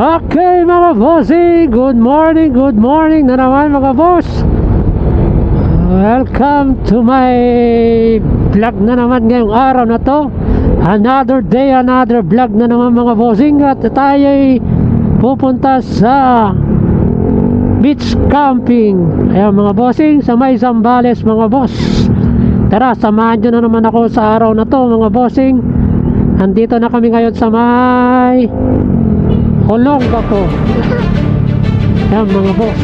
Okay mga bossing, good morning na naman mga boss. Welcome to my vlog na naman ngayong araw na to. Another day, another vlog na naman mga bossing. At tayo ay pupunta sa beach camping. Ayan mga bossing, sa may Zambales mga boss. Tara, samahan nyo na naman ako sa araw na to mga bossing. Andito na kami ngayon sa may Olongapo. Ayan mga boss,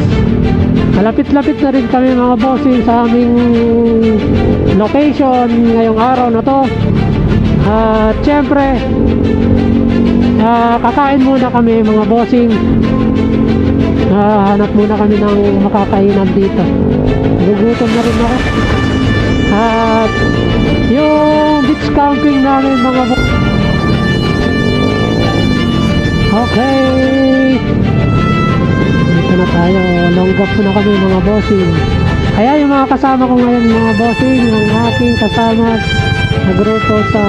malapit-lapit na rin kami mga bossing sa aming location ngayong araw na to. At syempre kakain muna kami mga bossing. Hanap muna kami ng makakainan dito. Nagugutom na rin ako. At yung beach camping namin mga boss, okay, dito na tayo. Longgap na kami mga bossing. Kaya yung mga kasama ko ngayon mga bossing, ang aking kasama na grupo sa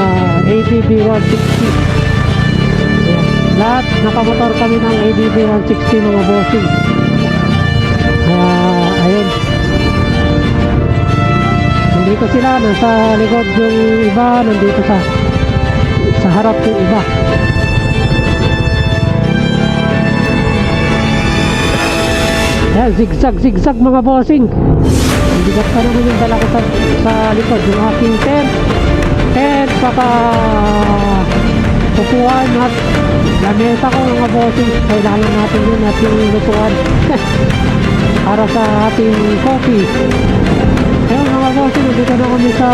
ADB 160. Ayan. Lahat nakamotor kami ng ADB 160 mga bossing. Ayun, nandito sila, nasa likod yung iba, nandito sa harap yung iba. Ayan, zigzag mga bossing. Bigat pa naman yung dala ko sa likod, yung aking tent, saka upuan at lamesa ko mga bossing. Kailangan natin yun at yung lutuan para sa ating coffee. Ayan mga bossing, dito na kami sa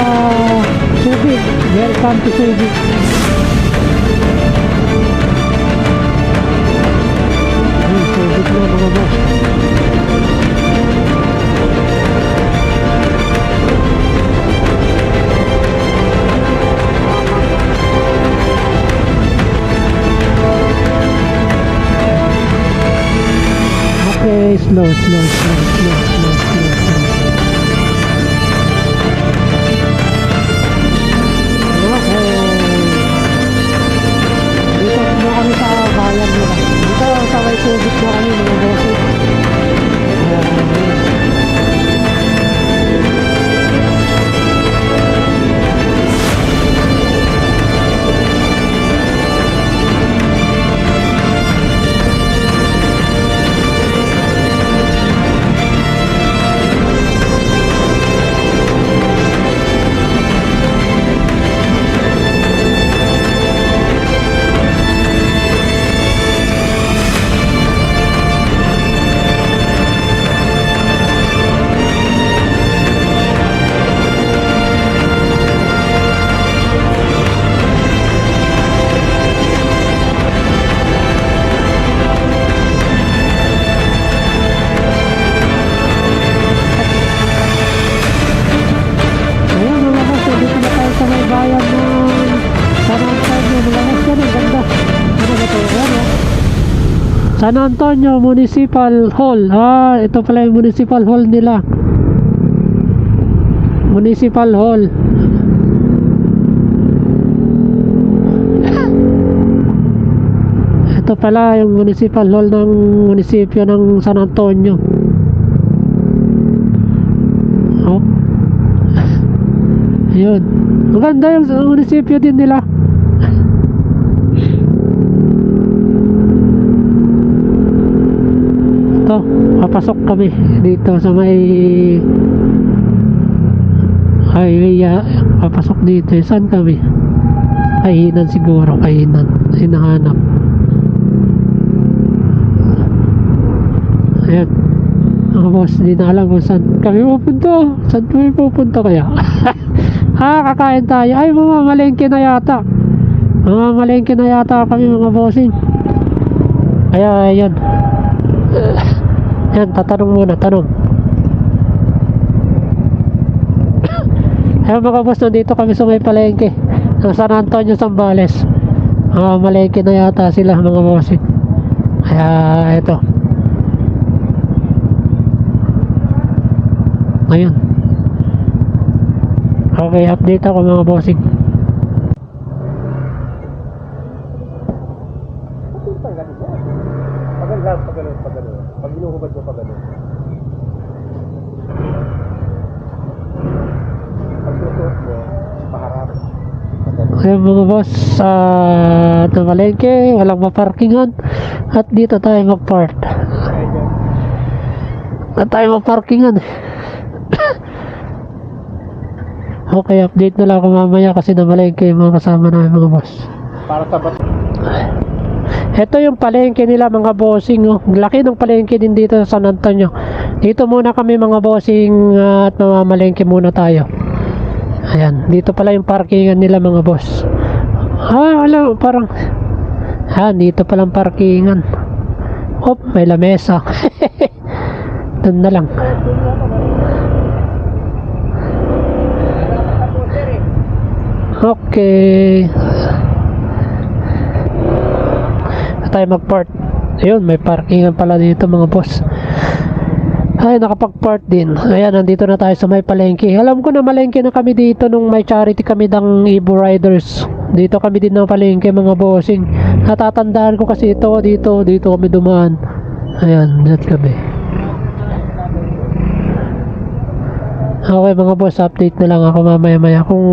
Subic. Welcome to Subic. Subic na mga bossing. Okay, slow. Okay. Dito na kami sa bayan nila. Dito sa may Subic na kami mga bossing. San Antonio Municipal Hall. Ito pala yung Municipal Hall nila. Municipal Hall. Ito pala yung Municipal Hall ng munisipyo ng San Antonio. Oh. Ayun. Ang ganda yung munisipyo din nila. Papasok kami dito sa may highway. Papasok dito. Saan kami? Kainan siguro. Hinahanap. Ayan mga boss, hindi na alam kung saan kami pupunta. Saan kami pupunta kaya? Kakain tayo. Ay, mamamalengke na yata. Mamamalengke na yata kami mga bossing. Kaya ayan. Yan, tatanong muna, tanong. Ayan mga boss, nandito kami sa may palengke ng San Antonio, Zambales. Malengke na yata sila mga bossing. Kaya ito. Ayun. Okay, update ako mga bossing. lang, pag ganun, pag ganun. Pag inuhubad mo, pag ganun. Pag susuot mo, paharap. Ayan mga boss, sa Namalengke, walang maparkingan. At dito tayo mag-park. At tayo maparkingan. Okay, update na lang ako mamaya kasi Namalengke yung mga kasama namin mga boss. Para sa bat. Ito yung palengke nila mga bossing, oh. Laki ng palengke din dito sa San Antonio. Dito muna kami mga bossing, at mamamalengke muna tayo. Ayan, dito pala yung parkingan nila mga boss. Alam, parang dito palang parkingan. Hop, may lamesa. Doon na lang. Okay. Tayo mag-park. Ayun, may parkingan pala dito mga boss. Ay, nakapag-park din. Ayan, nandito na tayo sa may palengke. Alam ko na malengke na kami dito nung may charity kami ng Evo Riders. Dito kami din ng palengke mga bossing. Natatandaan ko kasi ito, dito kami dumaan. Ayan, dito kami. Okay mga boss, update na lang ako mamaya-maya kung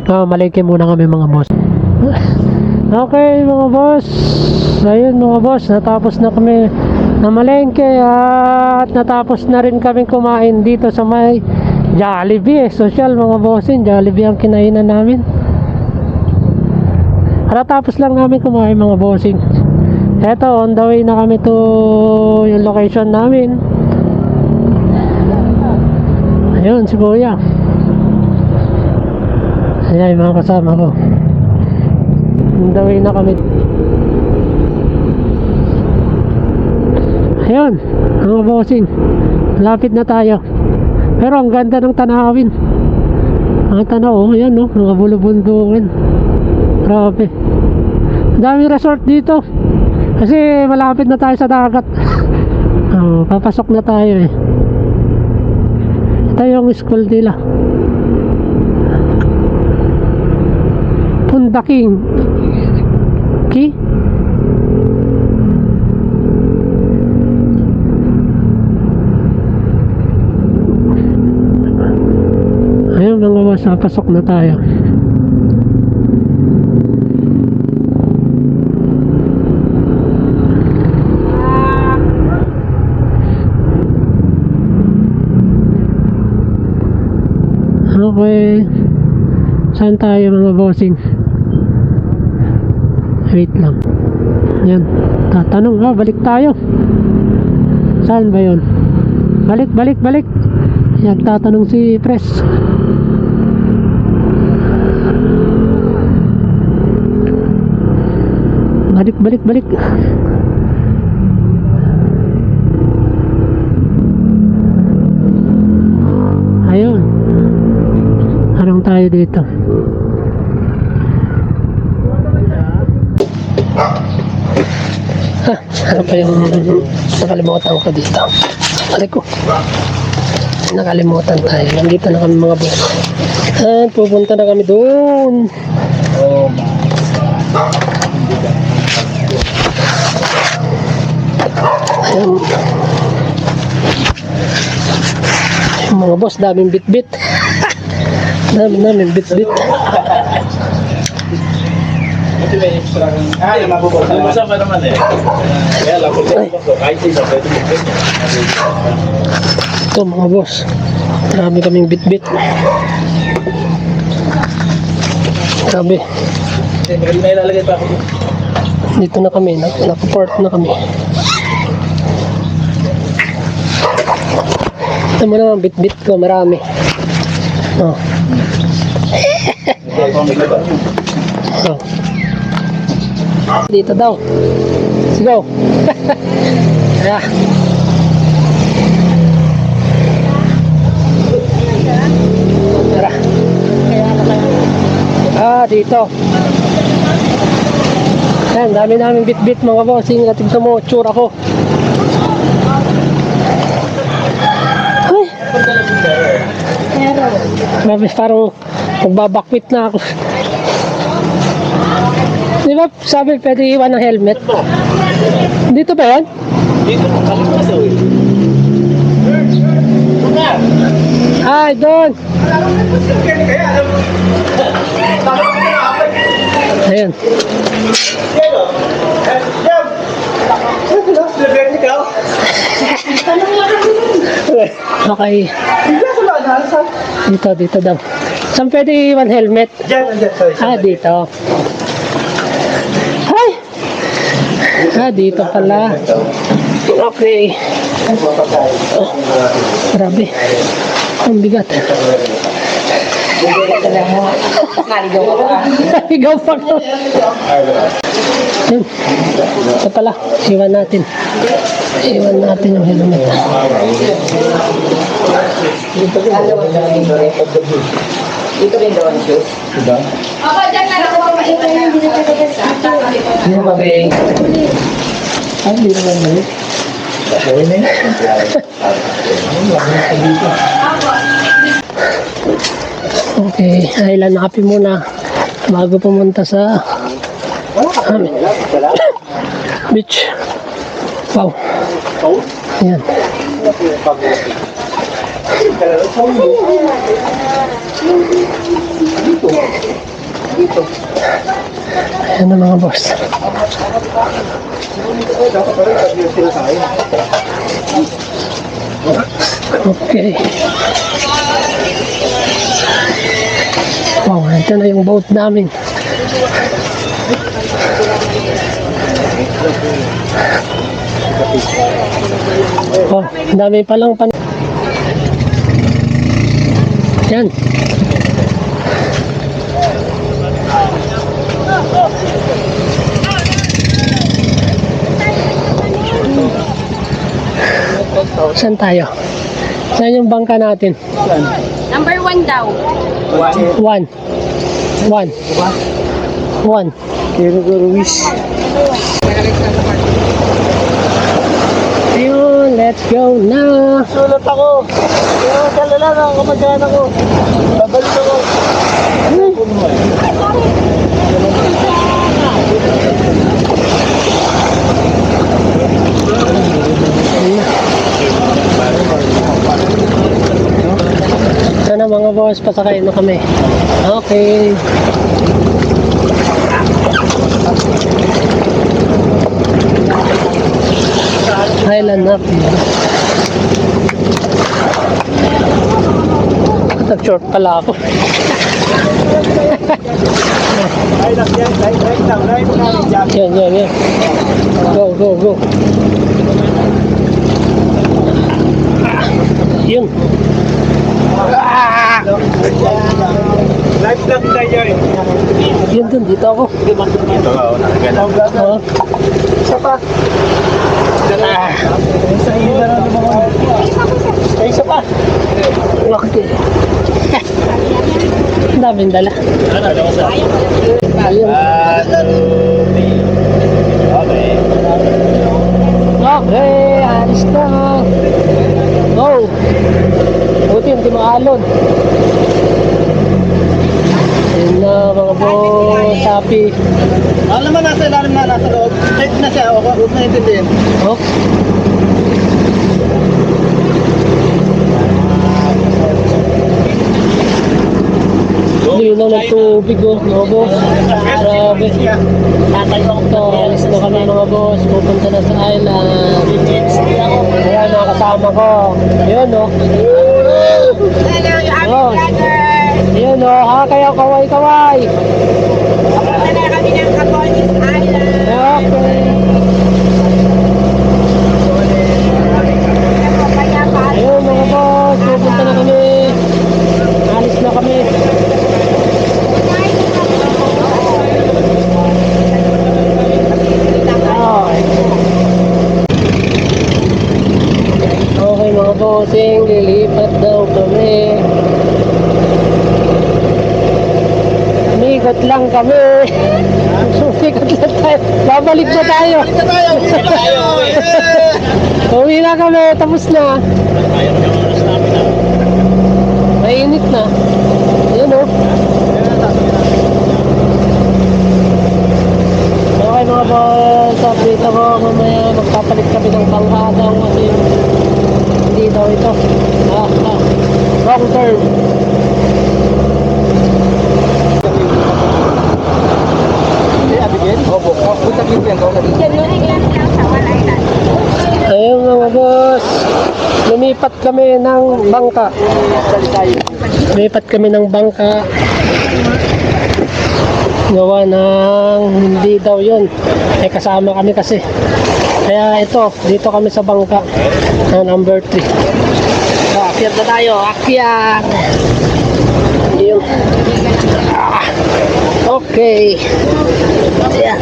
malengke muna kami mga boss. Okay mga boss, ayun mga boss, natapos na kami na malengke at natapos na rin kami kumain dito sa may Jollibee, social mga bossin. Jollibee ang kinainan namin. Natapos lang namin kumain mga bossing. Eto, on the way na kami to yung location namin. Ayun si Kuya. Ayan yung mga kasama ko. On the way na kami. Ayun, mga bossing, lapit na tayo. Pero ang ganda ng tanawin. Ang tanaw, ayan no, mga bulubundukin. Grabe. Ang daming resort dito. Kasi malapit na tayo sa dagat. Papasok na tayo eh. Ito yung school nila. Pundaking Ki? Ayun mga boss, pasok na tayo. Okay. Saan tayo mga bossing? Wait lang. Yan. Tatanong balik tayo. Saan ba yun? Balik. Yan, tatanong si Pres. Balik. Ayun. Anong tayo dito? Ano pa yung nakalimutan ko dito? Nakalimutan tayo. Nandito na kami mga boss. At pupunta na kami doon. Ayun. Ayun mga boss, daming bit-bit. Daming bit-bit. Yung mabubuhay. Lumasa pa naman eh. Kaya lang, kahit isa, pwede mo. Ito mga boss, marami kaming bit-bit. Grabe. May ilalagay pa ako. Dito na kami, nakaport na kami. Ito mo naman, bit-bit ko, marami. Oh. Oh. Dito daw. Let's go. Kaya. Tara. Dito. Ayan, dami namin bit-bit mga bossing. Tignan mo, tsura ko. Ay. Grabe, parang magbabakwit na ako. Di ba sabi pwede iwan ng helmet? Dito ba yan? Dito na, kalipas daw eh. Ay, doon. Ayan. Okay. Dito daw. Saan pwede iwan helmet? Ah, dito. Ay! Ah, dito pala. Okay. Oh, grabe. Ang bigat. Naligaw pa ko. Yun. Ito pala. Iwan natin. Iwan natin yung helmet. Dito rin daw ang shoes. Ako, dyan na lang ako maiwan na. Ano ba, Beng? Ay, hindi naman na yun. Okay, island happy muna bago pumunta sa beach. Wow. Yan. Ayan na mga boss. Okay. Wow, ito na yung boat namin. Oh, dami palang yan. Saan tayo? Saan yung bangka natin? Number 1 daw. One. Kero Ruiz. Ayun, let's go na. Sulat ako. Yung kalala ng kamagana ko. Babalik ako. Sana mga boss, pasakayin mo kami. Okay. Highland Happy. Nag-short pala ako. Right lang yan. Right lang. Right lang. Yan. Go. Yun. Life lang tayo eh. Yun dun, dito ako. Ito nga, nakaganda. Oo. Isa pa. Isa ina na naman. Isa pa. Okay. Ang daming dala. Ayun. Okay, alis na. Go. Buti hindi maalon. Ayun na mga boss, happy. Ano naman nasa ilalim na nasa loob? Tight na siya. Huwag na itindihin. Oh. Linaw ng tubig oh, mga boss. Grabe. So, alis na kami mga boss. Pupunta na sa island. Ayan, nakasama ko. Yun oh. Hello, you happy Oh. brother. Yun oh, ha kayo, kaway. Papunta na kami ng Capones Island. Okay. Ayun mga boss, pupunta na kami. Alis na kami. Okay mga bossing, lilipat daw kami. Umikot lang kami. Umikot lang tayo. Babalik na tayo. Uwi na kami, tapos na. Mainit na. Ayan o. Okay mga boss. Dito ko mamaya magpapalit kami ng bangka daw kasi hindi daw ito. Wrong turn. Ayun mga boss, lumipat kami ng bangka. Lumipat kami ng bangka. Gawa ng hindi daw yun. Kasama kami kasi. Kaya ito, dito kami sa bangka. Number 3. Akyat na tayo, akyat! Yun. Okay. Yeah.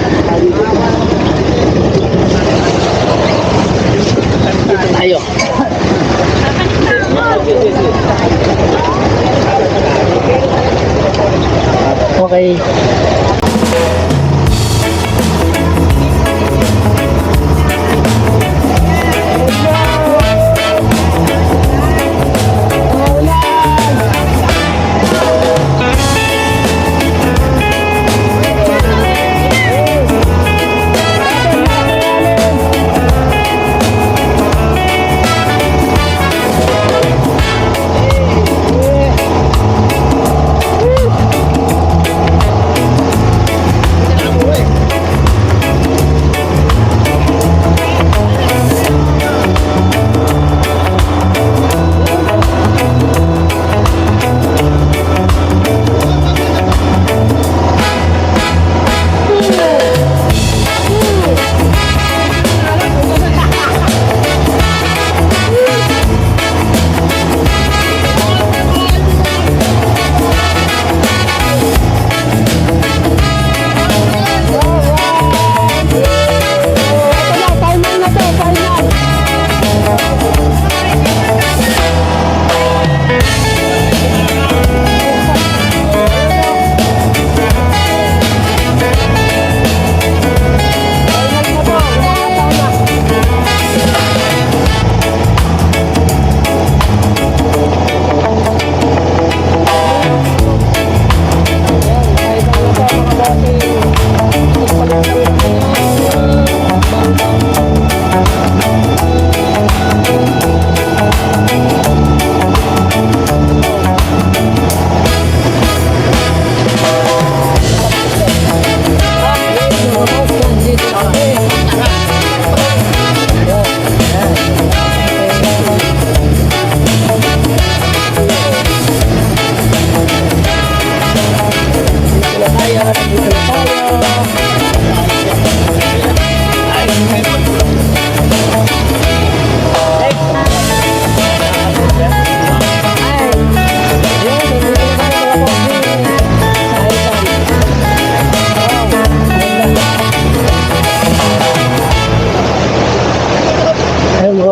Tayo. Okay.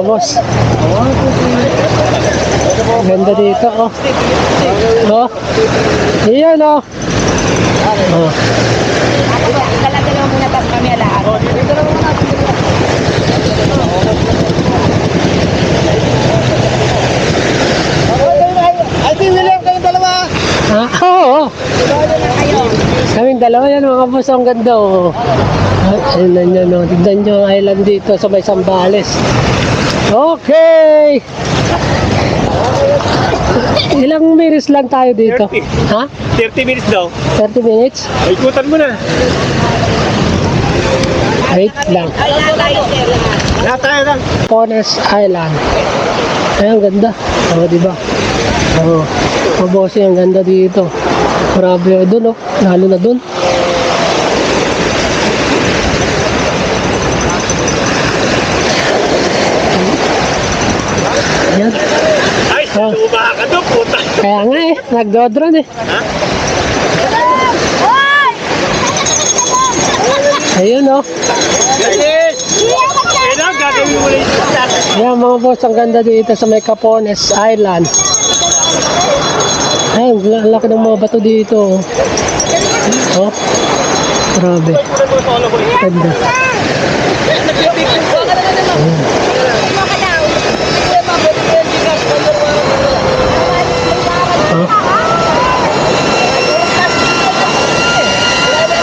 boss. Ganda dito, oh. Oh. Iyan, oh. Oh. Dala-dala muna tapos kami alaan. Ay, di William, kayong dalawa. Oo. Kaming dalawa yan mga boss, ang ganda, oh. Ayun nyo, no. Tignan nyo ang island dito sa may Sambales. Okay. Ilang minutes lang tayo dito? 30. Ha? 30 minutes daw. 30 minutes? Ikutan mo na. Wait lang. Lahat tayo lang. Pones Island. Ay, ang ganda. Oo, diba? Oo. Mabosi, ang ganda dito. Grabe, dun, oh. Lalo na dun. Ayan. Ay, Oh. tumaha ka doon, puta. Kaya nga eh, nagdodron eh. Ha? Ayun, oh. Yes! Kailangan gagawin mo na yung Ayan mga boss, ang ganda dito sa may Capones Island. Ay, ang laki ng mga bato dito. Oh, grabe. Ganda. Oh.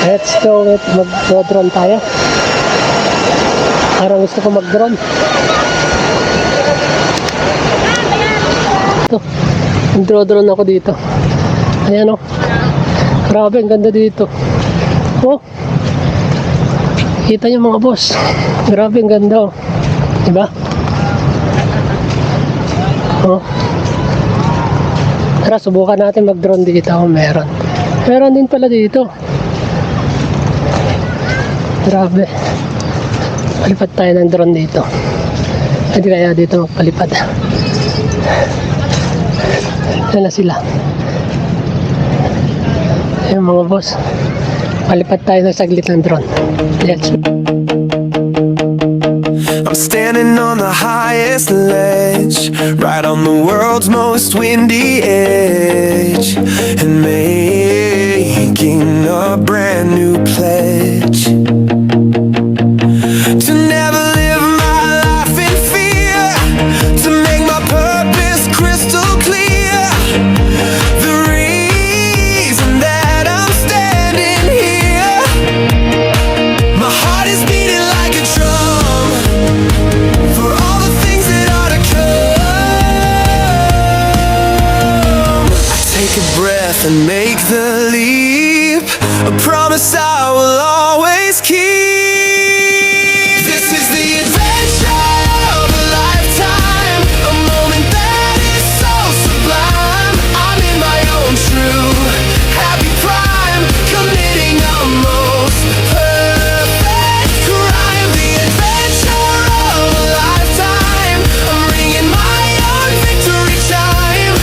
Let's go, mag-drone tayo. Parang gusto ko mag-drone. Ito. Mag-drone ako dito. Ayan o. Grabe, ang ganda dito. Oh. Kita niyo mga boss. Grabe, ang ganda o. Diba? Oh. Tara, subukan natin mag-drone dito kung meron. Meron din pala dito. Grabe. Palipad tayo ng drone dito. Hindi kaya dito magpalipad. Yan na sila. Yung mga boss. Palipad tayo ng saglit ng drone. Let's go. I'm standing on the highest ledge, right on the world's most windy edge, and making a brand new pledge to never live my life in fear, to make my purpose crystal clear. The reason that I'm standing here, my heart is beating like a drum for all the things that are to come. I take a breath and make the leap, a promise I will always keep. This is the adventure of a lifetime, a moment that is so sublime. I'm in my own true happy prime, committing a most perfect crime. The adventure of a lifetime, I'm ringing my own victory chime.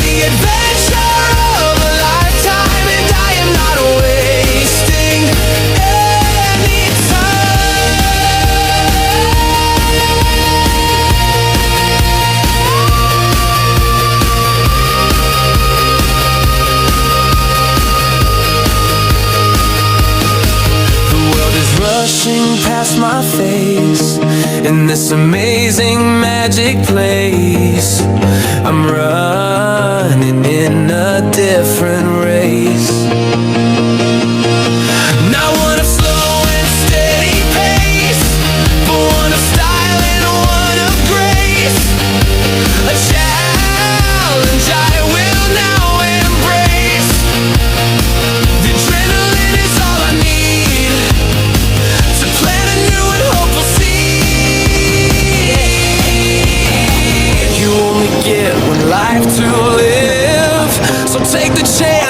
The adventure of a lifetime, and I am not wasting any The world is rushing past my face in this amazing magic place. I'm running in a different race. Not one of slow and steady pace, but one of style and one of grace. A challenge I will now embrace. The adrenaline is all I need to plant a new and hopeful seed. You only get one life to live, so take the chance.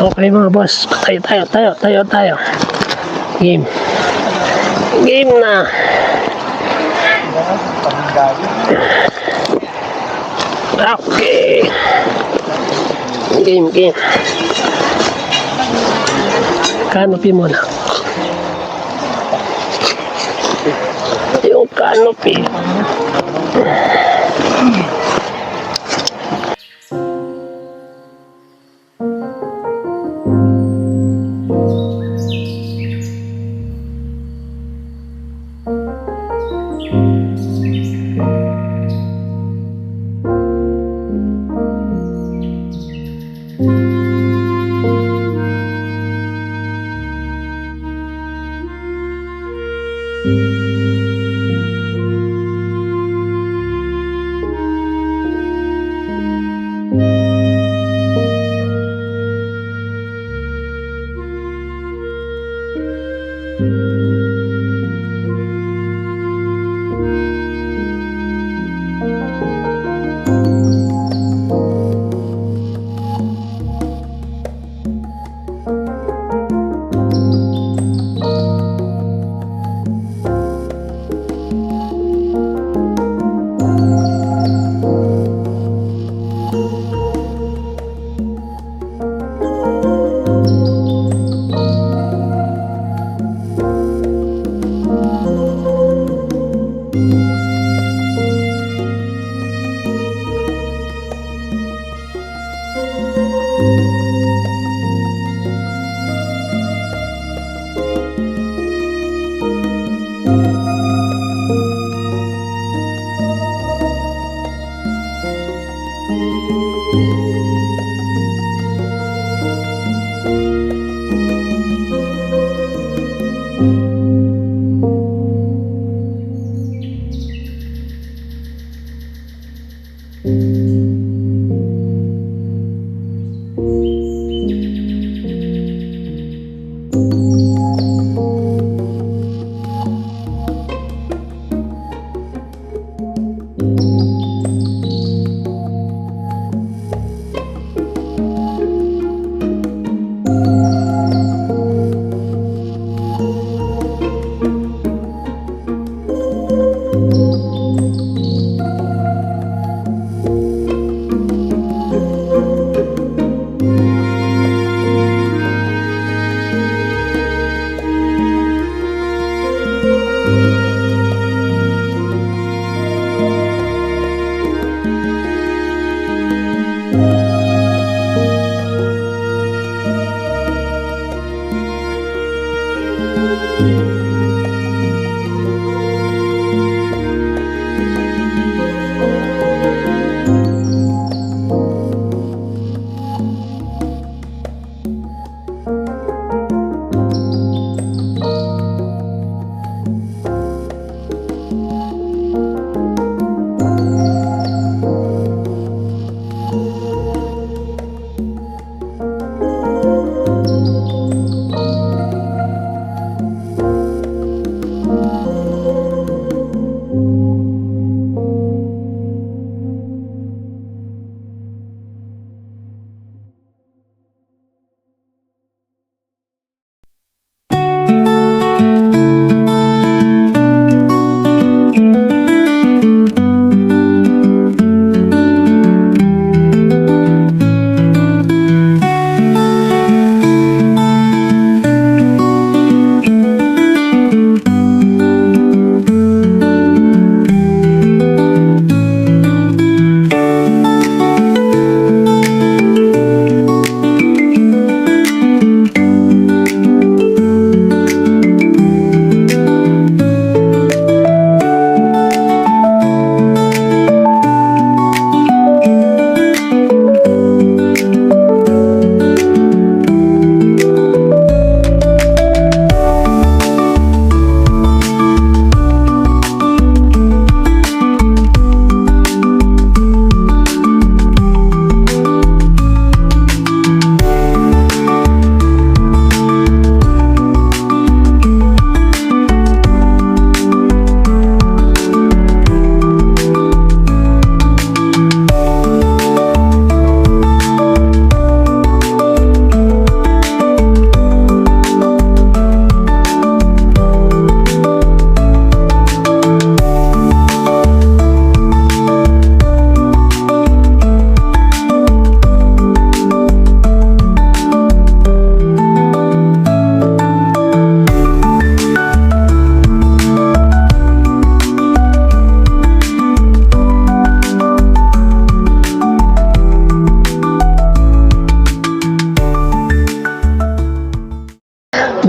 Okay mga boss, tayo. Game. Game na. Okay. Game. Canopy muna. Yung canopy.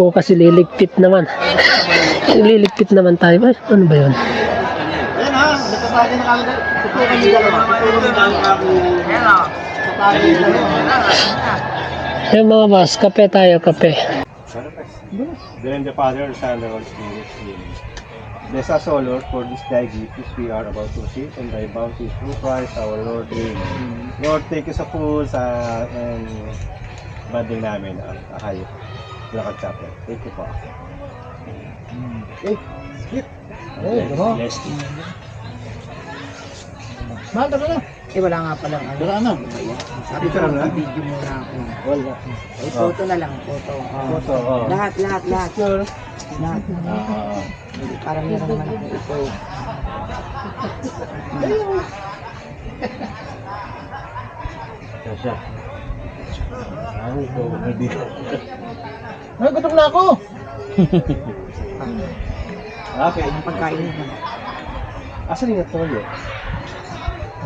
bukas ililigpit naman. Ililigpit naman tayo. Ay, ano ba yun? Ayan ha, nagkasali na kami. Tutukan niyo dalawa. Yung mga boss, kape tayo, kape. Then the Father, Son, and the Holy Spirit. Bless us, O Lord, for this thy gift which we are about to receive, and thy bounty through Christ our Lord. Amen. Lord, take us sa food and banding namin ang hayop. Lakad Chapel. Thank you po. Bless you. Mahal ka na. Eh, wala nga palang ano. Wala na. Sabi ko, video muna ako. Wala. Eh, photo na lang, photo. Photo, oh. Lahat. Lahat. Para meron naman ako ito. Siya. Ay, ito. Ay, gutom na ako. Okay. Ang pagkain na. Asan yung toyo?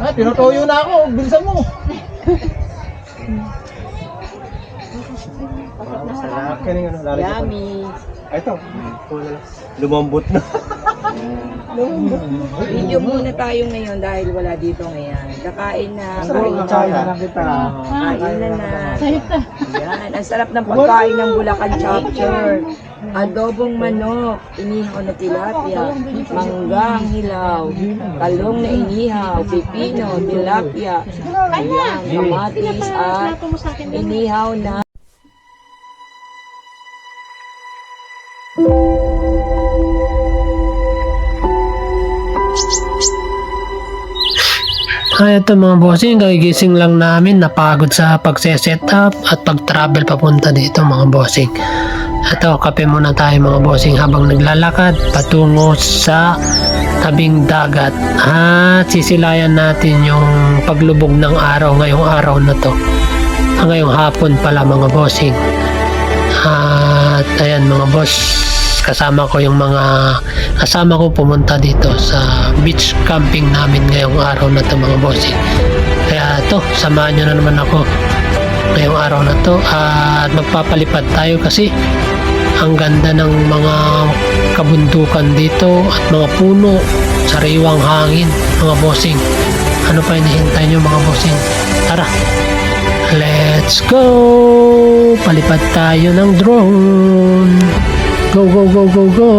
Ah, tinutuyo na ako. Bilisan mo. Sarap ka rin ano. Yummy. Ay, ito. Lumambot na. Video muna tayo ngayon dahil wala dito ngayon. Kakain na. Kain na. Kaya na kita. Kain na. Yan. Ang sarap ng pagkain ng Bulacan Chapter. Adobong manok, inihaw na tilapia, manggang hilaw, talong na inihaw, pipino, tilapia, ayan, kamatis at inihaw na Ay, ito mga bossing, kagigising lang namin, napagod sa pagse-set up at pag-travel papunta dito mga bossing. Ito, kape muna tayo mga bossing habang naglalakad patungo sa tabing dagat at sisilayan natin yung paglubog ng araw ngayong araw na to. Ngayong hapon pala mga bossing. At ayan mga boss, kasama ko pumunta dito sa beach camping namin ngayong araw na to mga bossing. Kaya to, samahan nyo na naman ako ngayong araw na to at magpapalipad tayo kasi ang ganda ng mga kabundukan dito at mga puno, sariwang hangin mga bossing. Ano pa hinihintay nyo mga bossing? Tara, let's go! Palipad tayo ng drone. Go, go, go, go, go!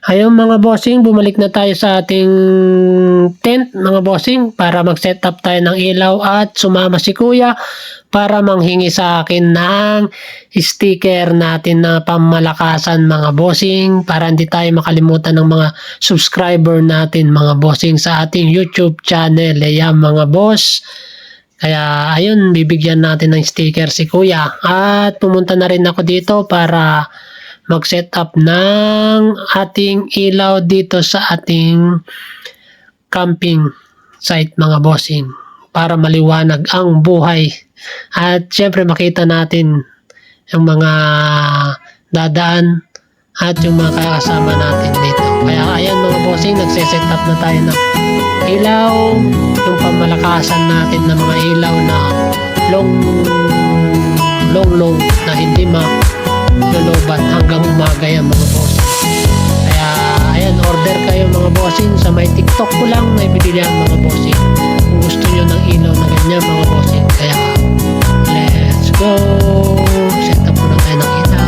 Ayun mga bossing, bumalik na tayo sa ating tent mga bossing para mag-set up tayo ng ilaw at sumama si kuya para manghingi sa akin ng sticker natin na pamalakasan mga bossing para hindi tayo makalimutan ng mga subscriber natin mga bossing sa ating YouTube channel. Ayan mga boss. Kaya ayun, bibigyan natin ng sticker si kuya at pumunta na rin ako dito para mag-set up ng ating ilaw dito sa ating camping site mga bossing para maliwanag ang buhay at syempre makita natin yung mga dadaan at yung mga kasama natin dito. Kaya ayan mga bossing, nagse-set up na tayo ng ilaw, yung pamalakasan natin ng mga ilaw na long na hindi lulubat hanggang umaga yan mga bossing. Kaya ayan, order kayo mga bossing sa may TikTok ko lang may binili yan mga bossing kung gusto nyo ng ilaw na ganyan mga bossing. Kaya let's go, set up muna tayo ng ilaw.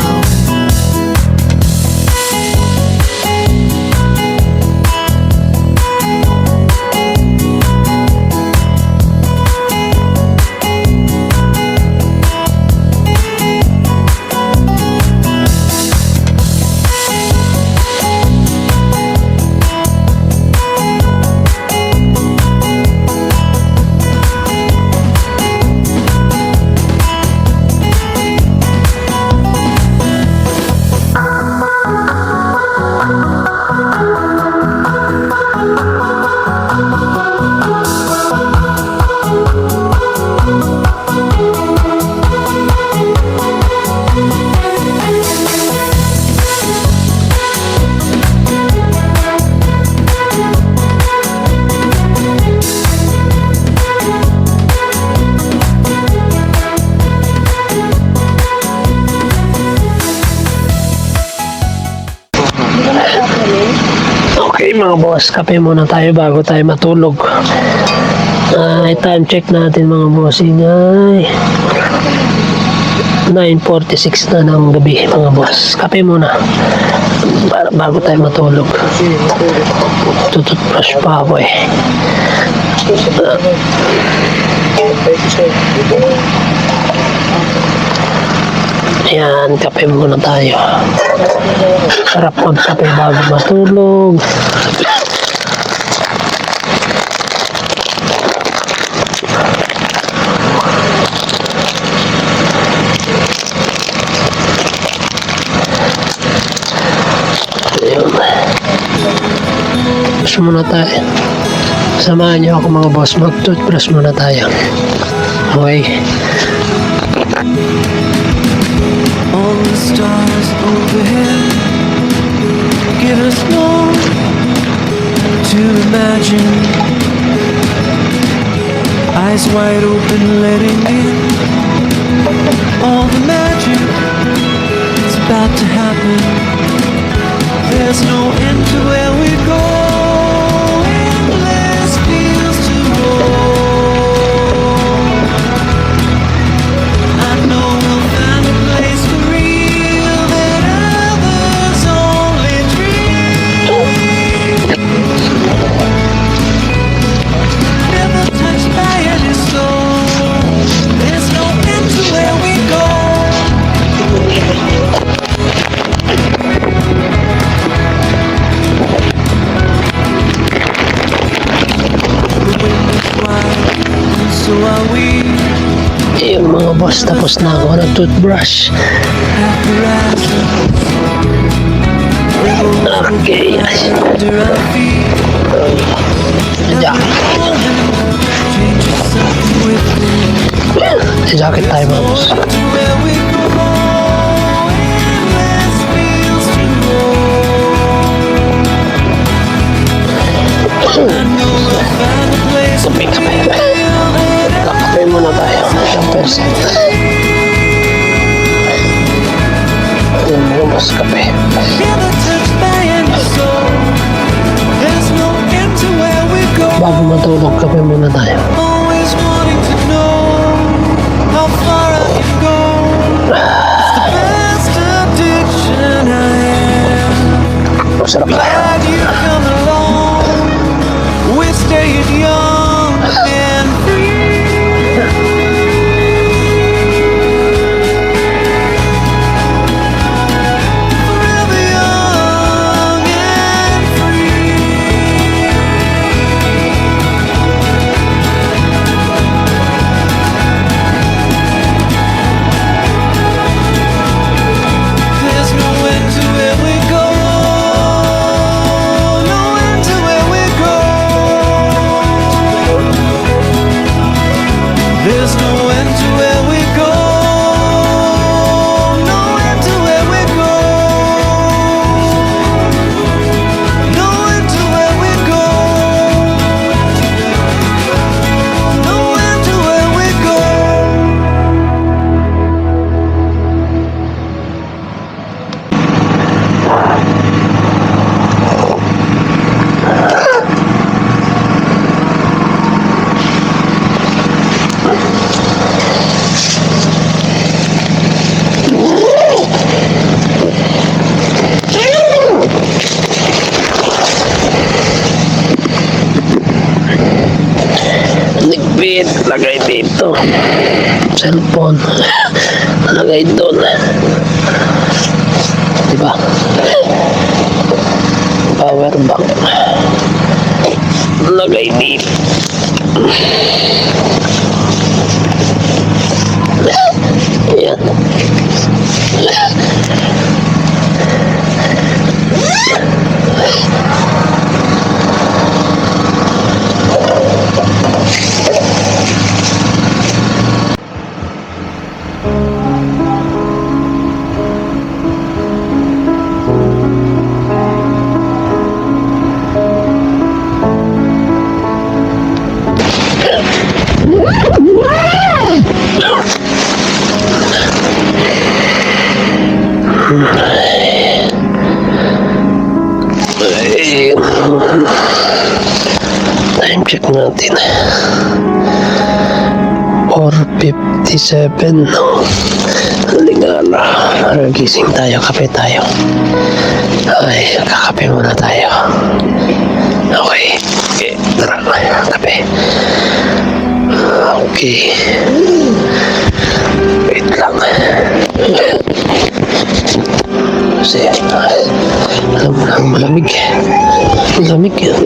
Okay mga boss, kape muna tayo bago tayo matulog. Time check natin mga bossing ay 9:46 na ng gabi mga boss. Kape muna para bago tayo matulog. Tututbrush pa ako eh. Ayan, kape muna tayo. Sarap magkape bago matulog. Ayan. Brush muna tayo. Samahan niyo ako mga boss. Mag-toothbrush muna tayo. Okay. All the stars overhead give us more to imagine. Eyes wide open, letting in all the magic is about to happen. There's no end to where we go. Endless fields to roam. I know we'll find a place for real that others only dream. Never touched by any soul. There's no end to where we go. The wind is wide, and so are we. Ayun mga boss, tapos na ako ng toothbrush. Okay, yes. Jacket tayo mga boss. Kape. Kape muna tayo. Siyempre. Ayun mga boss, kape. Bago matulog, kape muna tayo. Always wanting to know how far I can go. Ito, cellphone. Nalagay doon. Diba? Power bank. Nalagay dito. Ayan. Time check natin. 4:57. Halingala. Gising tayo. Kape tayo. Ay, kakape muna tayo. Okay. Okay. Tara. Kape. Okay. Wait lang. Kasi alam mo lang, malamig. Malamig yan.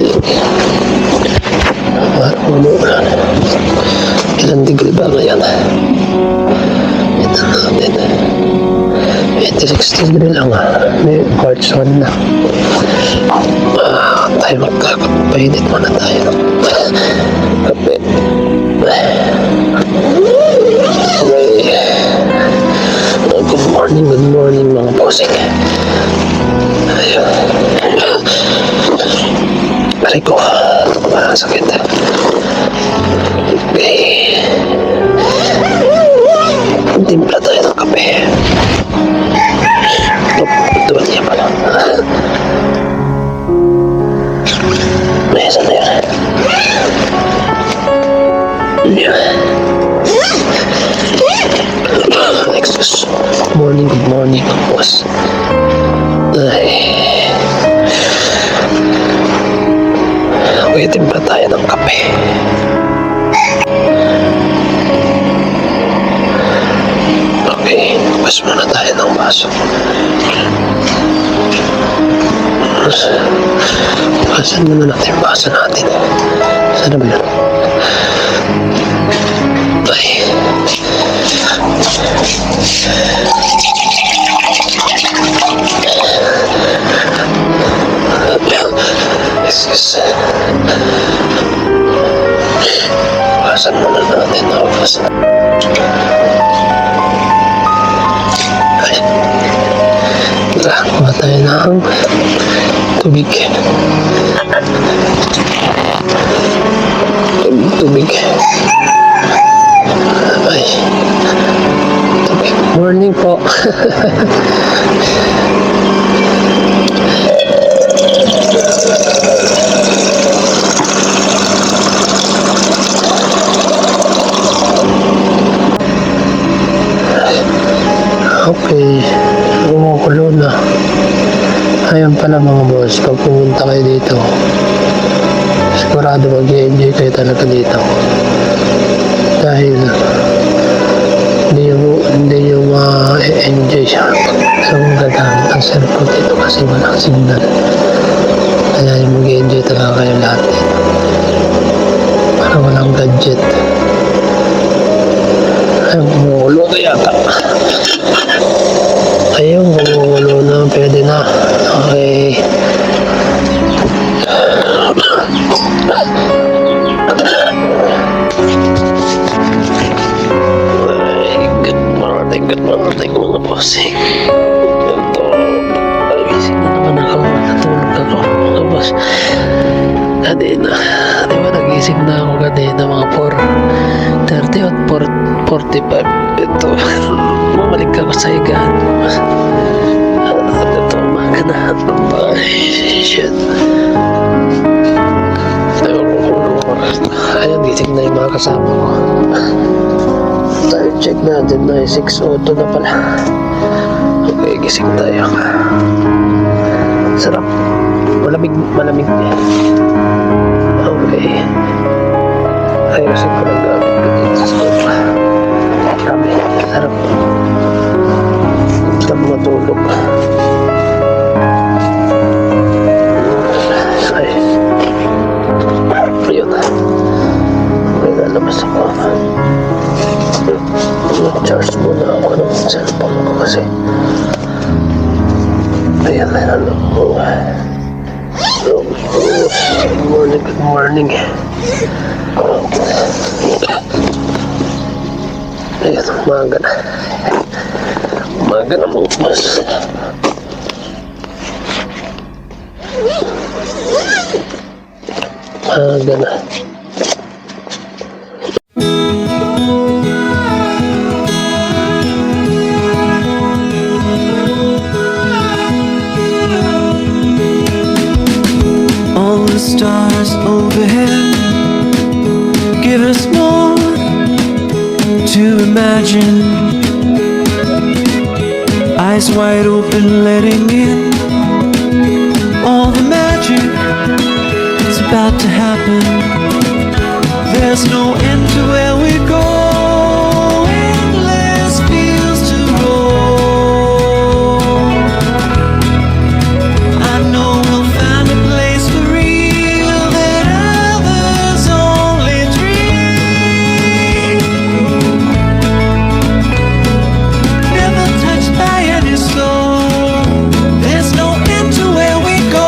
Ilan degree ba ngayon? Ito natin. 86 degree lang. May March 1 na. Tayo magkakapainit muna tayo. Kape. Good morning mga bossing. Ayun. Aray ko, sakit. Okay. Timpla tayo ng kape. Tuwan niya pala. Saan na yun? Excuse. Good morning, boss. Ay. Okay, timpla tayo ng kape. Okay, pas muna tayo ng baso. Pasan muna natin yung baso natin. Sana ba yun? Ay. Excuse. Pasan muna natin. Pasan. Ay. Tara, kuha tayo ng tubig. Tubig. Ay. Tubig. Morning po. Okay, kumukulo na. Ayun pala mga boss, pag pumunta kayo dito, sigurado mag-enjoy kayo talaga dito. Dahil hindi nyo ma-enjoy siya sa mga gagamit ang cellphone dito kasi walang signal. Kaya mag-enjoy talaga kayo lahat dito. Para walang gadget. Ayun, kumukulo na yata. Ayun, kumukulo na. Pwede na. Okay. Good morning mga bossing. Ito, gising na naman ako. Natulog ako mga boss. Kanina, di ba nagising na ako kanina mga 4:30 at 4:45. Ito, bumalik ako sa higaan. Ito, umaga na. Ay, shit. Ayun, gising na yung mga kasama ko. Time check natin na 6:02 na pala. Okay, gising tayo. Sarap. Malamig din. Okay. Ayusin ko lang gamit ko dito sa sofa. Charge muna ako ng cellphone ko kasi. Ayan, ano. Good morning, good morning. Ayan, umaga na. Umaga na mga boss. Umaga na. All the stars overhead give us more to imagine. Eyes wide open, letting in all the magic is about to happen. There's no end to where we go. Endless fields to roam. I know we'll find a place for real that others only dream. Never touched by any soul. There's no end to where we go.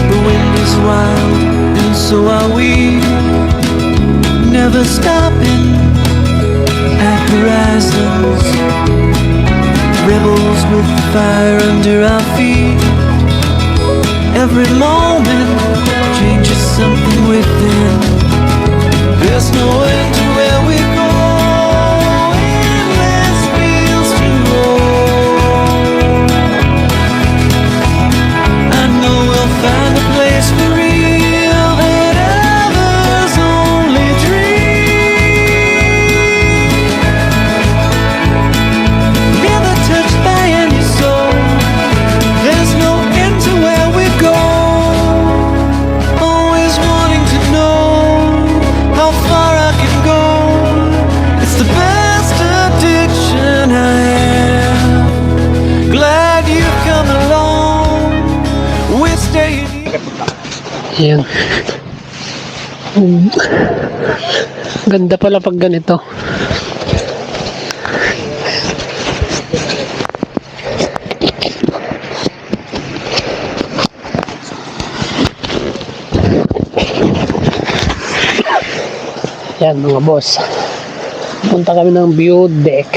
The wind is wild, and so are we. Never stopping at horizons. Rebels with fire under our feet. Every moment changes something within. There's no end to where we go. Endless fields to roam. I know we'll find a place for real that others only dream. Never touched by any soul. There's no end to where we go. Always wanting to know how far I can go. It's the best addiction I have. Glad you've come along. We're staying here. Ayan. Ganda pala pag ganito. Yan mga boss. Punta kami ng view deck.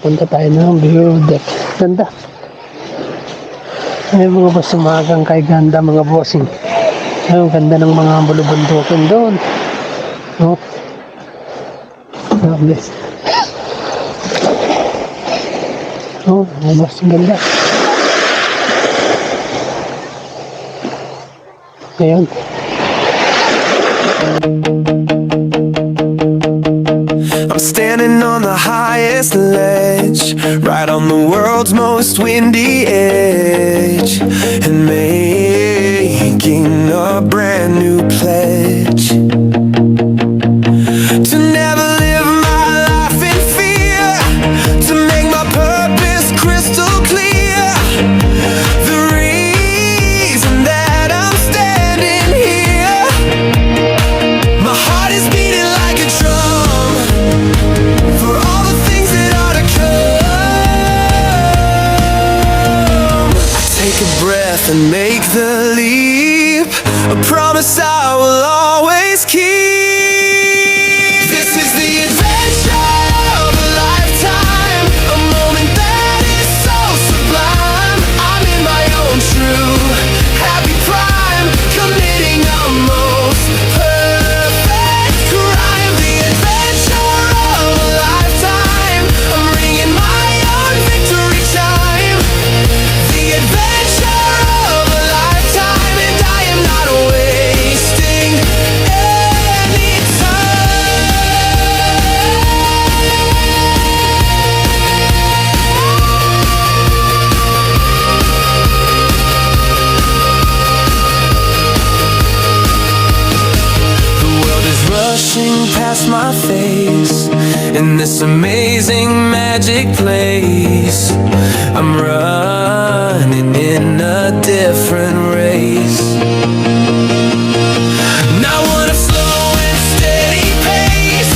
Punta tayo ng view deck. Ganda. Ay mga boss, umagang kay ganda mga bossing. Ay, ang ganda ng mga bulubundukin doon. Oh. Grabe. Oh, mga boss, ang ganda. Ayan. I'm standing on the highest ledge, right on the world's most windy edge, and making a brand new pledge to never live my life in fear, to make my purpose crystal clear. The reason that I'm standing here, my heart is beating like a drum for all the things that are to come. I take a breath and make the leap, a promise I will always keep. This is the adventure of a lifetime, a moment that is so sublime. I'm in my own true happy prime, committing a most perfect crime. The adventure of a lifetime, I'm ringing my own victory chime. The adventure of a lifetime, and I am not wasting my face in this amazing magic place. I'm running in a different race. Not one of slow and steady pace,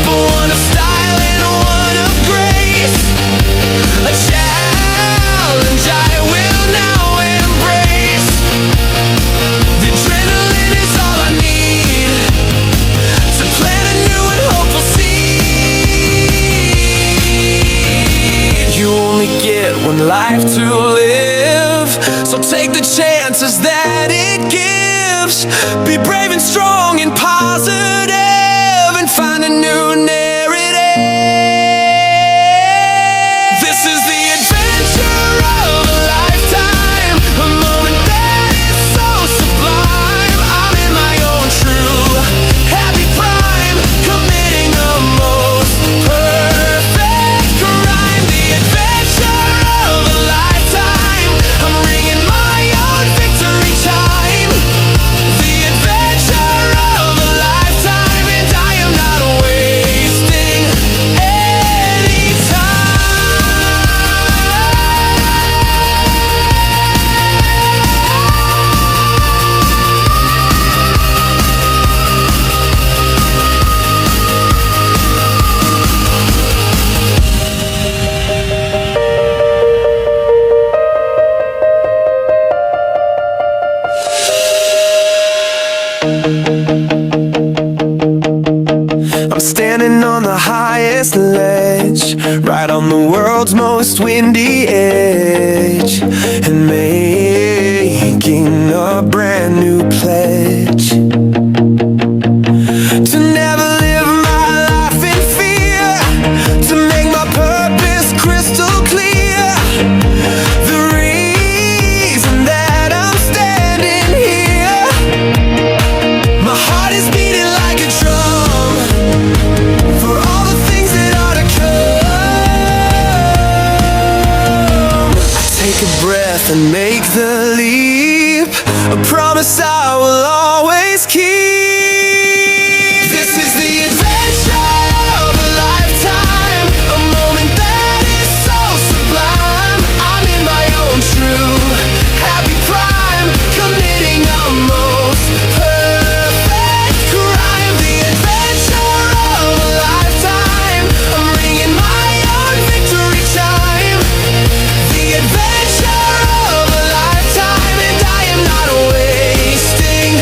but one of style and one of grace. A challenge I will now embrace. The adrenaline is all I need to plant a new and hopeful seed. You only get one life to live, so take the chances that it gives. Be brave and strong and positive, and find a new narrative. This is the adventure of a lifetime, a moment that is so sublime. I'm in my own true happy prime, committing a most perfect crime. The adventure of a lifetime, I'm ringing my own victory chime. The adventure of a lifetime, and I am not wasting any I'm standing on the highest ledge, right on the world's most windy edge, and making a brand new pledge to never live my life in fear, to make my purpose crystal clear. The reason that I'm standing here, my heart is beating like a drum for all the things that are to come. I take a breath and make the leap, a promise I will always keep. This is the adventure of a lifetime, a moment that is so sublime. I'm in my own true happy prime, committing a most perfect crime. The adventure of a lifetime, I'm ringing my own victory chime. The adventure of a lifetime, and I am not wasting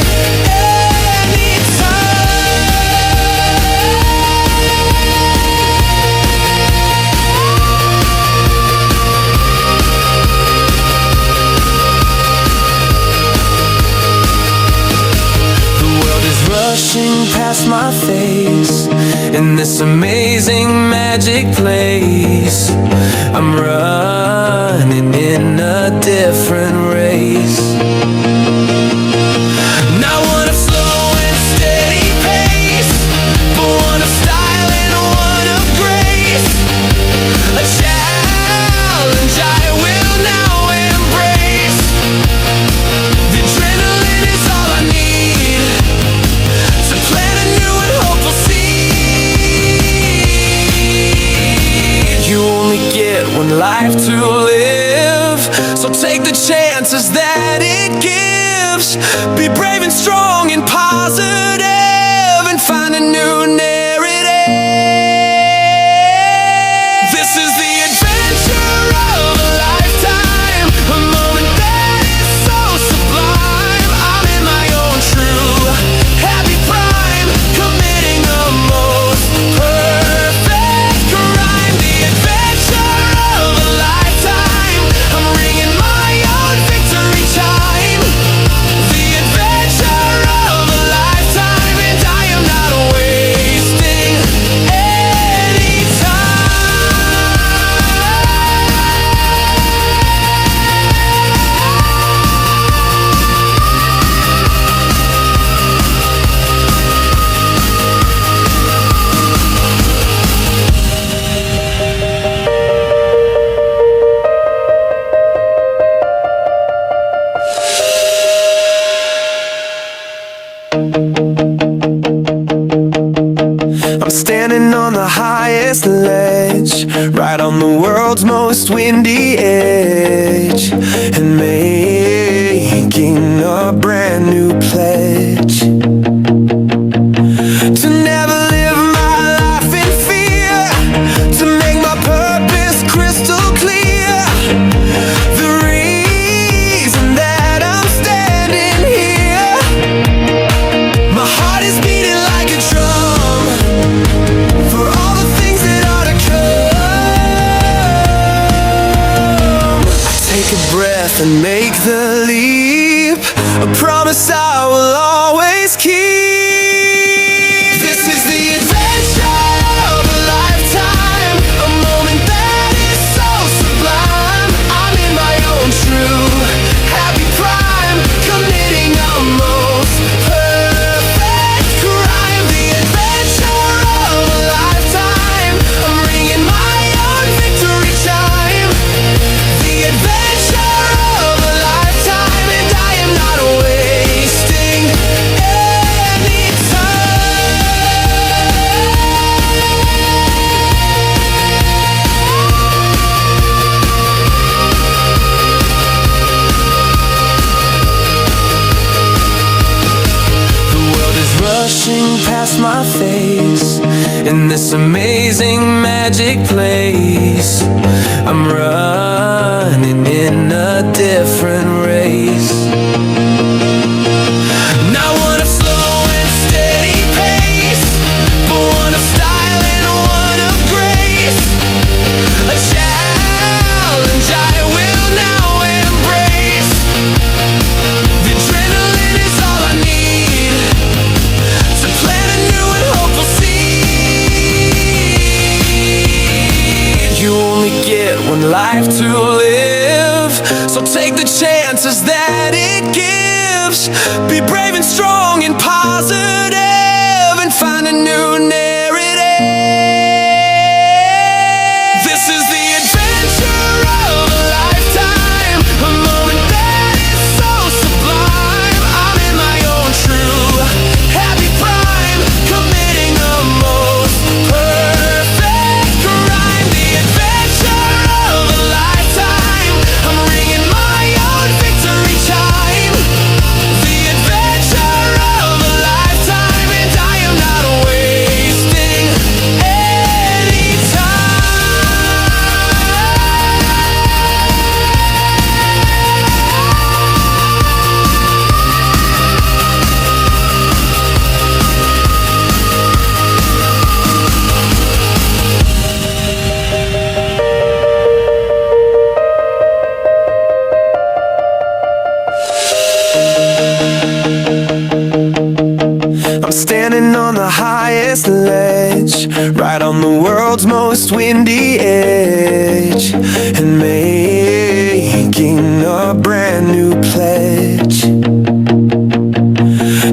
any The world is rushing past my face in this amazing magic place. I'm running in a different race. Not one of slow and steady pace, but one of style and one of grace. A challenge I will now embrace. The adrenaline is all I need to plant a new and hopeful seed. You only get one life to live, so take the chances that it gives. Be brave and strong and positive, and find a new narrative. This is the adventure of a lifetime, a moment that is so sublime. I'm in my own true happy prime, committing a most perfect crime. The adventure of a lifetime, I'm standing on the highest ledge, right on the world's most windy edge, and making a brand new pledge to never live my life in fear, to make my purpose crystal clear. The reason that I'm standing here, my heart is beating like a drum for all the things that are to come. Take a breath and make the leap, a promise I will always keep. This is the adventure of a lifetime, a moment that is so sublime. I'm in my own true happy prime, committing a most perfect crime. The adventure of a lifetime, I'm ringing my own victory chime. The adventure of a lifetime, and I am not wasting any The world is rushing past my face in this amazing magic place. I'm running in a different race. Not one of slow and steady pace, but one of style and one of grace. A challenge I will now embrace. The adrenaline is all I need to plant a new and hopeful seed. You only get one life to live, so take the chances that it gives. Be brave and strong and positive, and find a new narrative. This is the adventure of a lifetime, a moment that is so sublime. I'm in my own true happy prime, committing the most perfect crime. The adventure of a lifetime, I'm ringing my own victory chime. The adventure of a lifetime, and I am not wasting any I'm standing on the highest ledge, right on the world's most windy edge, and making a brand new pledge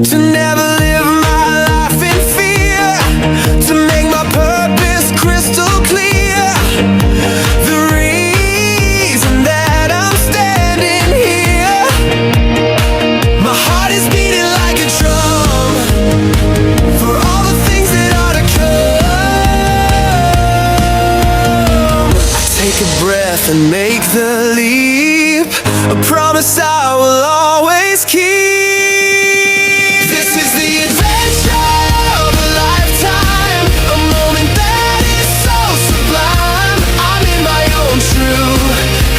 to never live my life in fear, to make my purpose crystal clear. The reason that I'm standing here, my heart is beating like a drum for all the things that are to come. Take a breath and make the leap, a promise I will always keep. This is the adventure of a lifetime, a moment that is so sublime. I'm in my own true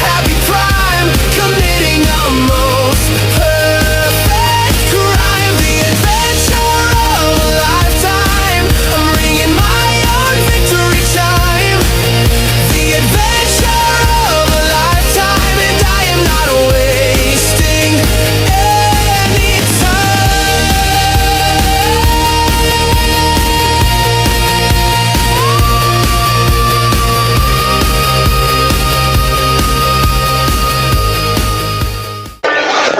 happy prime, committing a most perfect crime. The adventure of a lifetime, I'm ringing my own victory chime. The adventure of a lifetime, and I am not wasting any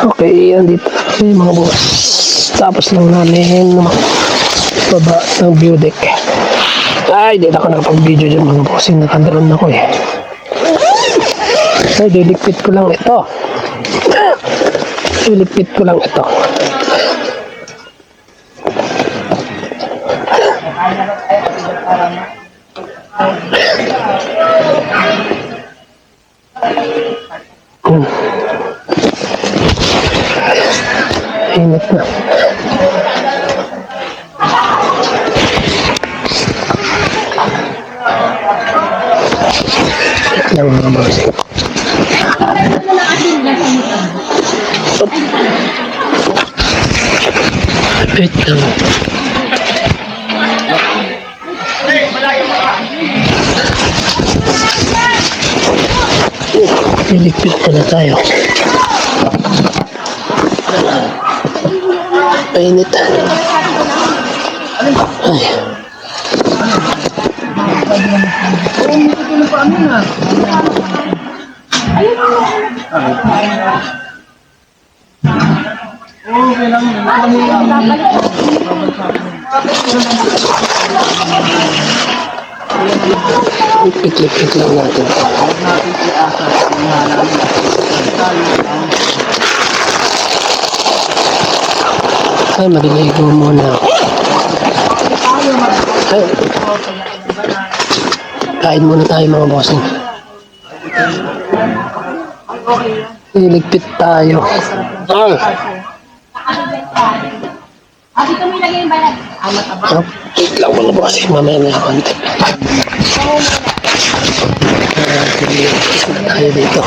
Okay, andito kami mga boss. Tapos lang namin baba ng view deck. Ay, di na ako nakapag-video dyan mga bossing. Nakandalon ako eh. Ay, diligpit ko lang ito. Diligpit ko lang ito. Init na. Wait lang mga bossing. Wait lang. Piligpit pala tayo. Painit. Ay. Ipit-lipit lang natin. Ay, maliligo muna ako. Ay. Kain muna tayo mga bossing. Iligpit tayo. Wait lang mga bossing, mamaya na konti. Iligpit na tayo dito.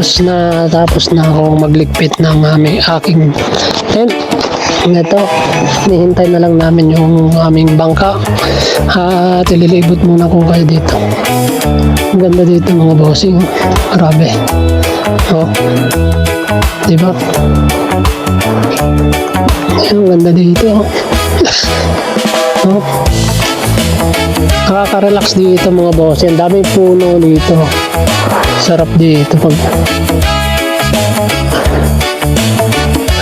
boss, na tapos na akong magligpit ng aking tent. Ito, hinihintay na lang namin yung aming bangka. At ililibot muna ko kayo dito. Ang ganda dito mga bossing. Grabe. Oh. Diba? Ang ganda dito. Oh. Nakaka-relax dito mga boss. Ang daming puno dito. Sarap dito pag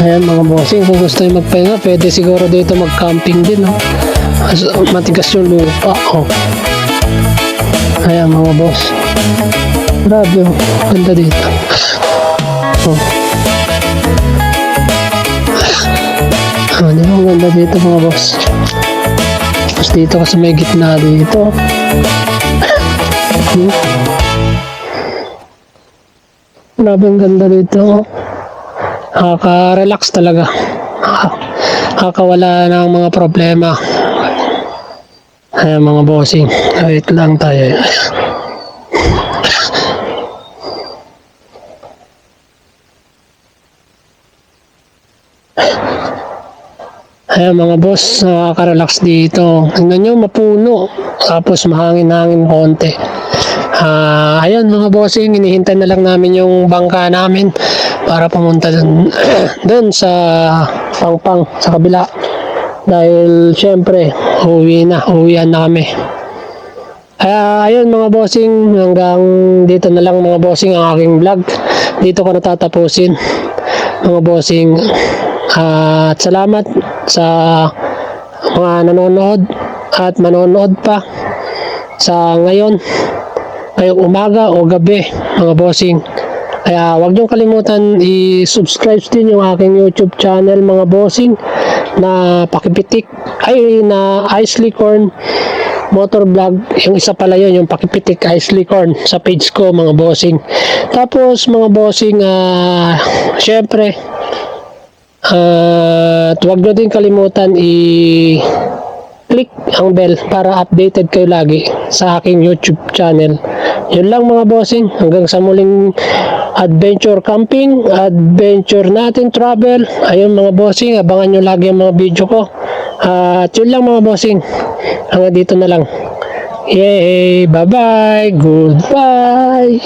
ayan mga bossing, kung gusto nyo magpahinga pwede siguro dito mag-camping din, no? Matigas yung lupa, oh. Ayan mga boss, grabe, oh. Ganda dito, oh. Di ba ang ganda dito mga boss? Tapos dito kasi may gitna dito. Grabe ang ganda dito. Nakaka-relax talaga. Nakakawala ng mga problema. Ayan mga bossing. Wait lang tayo. Ayan mga boss, nakaka-relax dito. Tingnan nyo, mapuno. Tapos mahangin-hangin konti. Ayan mga bossing, hinihintay na lang namin yung bangka namin para pumunta dun sa Pangpang, sa kabila. Dahil syempre, uwian na kami. Ayun mga bossing, hanggang dito na lang mga bossing ang aking vlog. Dito ko natatapusin mga bossing. At salamat sa mga nanonood at manonood pa sa ngayong umaga o gabi mga bossing. Kaya huwag niyong kalimutan i-subscribe din yung aking YouTube channel mga bossing na Pakipitik na Ice Licorn Motor Vlog. Yung isa pala yun, yung Pakipitik Ice Licorn sa page ko mga bossing. Tapos mga bossing, syempre huwag nyo din kalimutan click ang bell para updated kayo lagi sa aking YouTube channel. Yun lang mga bossing, hanggang sa muling adventure camping, adventure natin travel. Ayun mga bossing, abangan nyo lagi ang mga video ko. At yun lang mga bossing, hanggang dito na lang. Yay, bye bye, goodbye.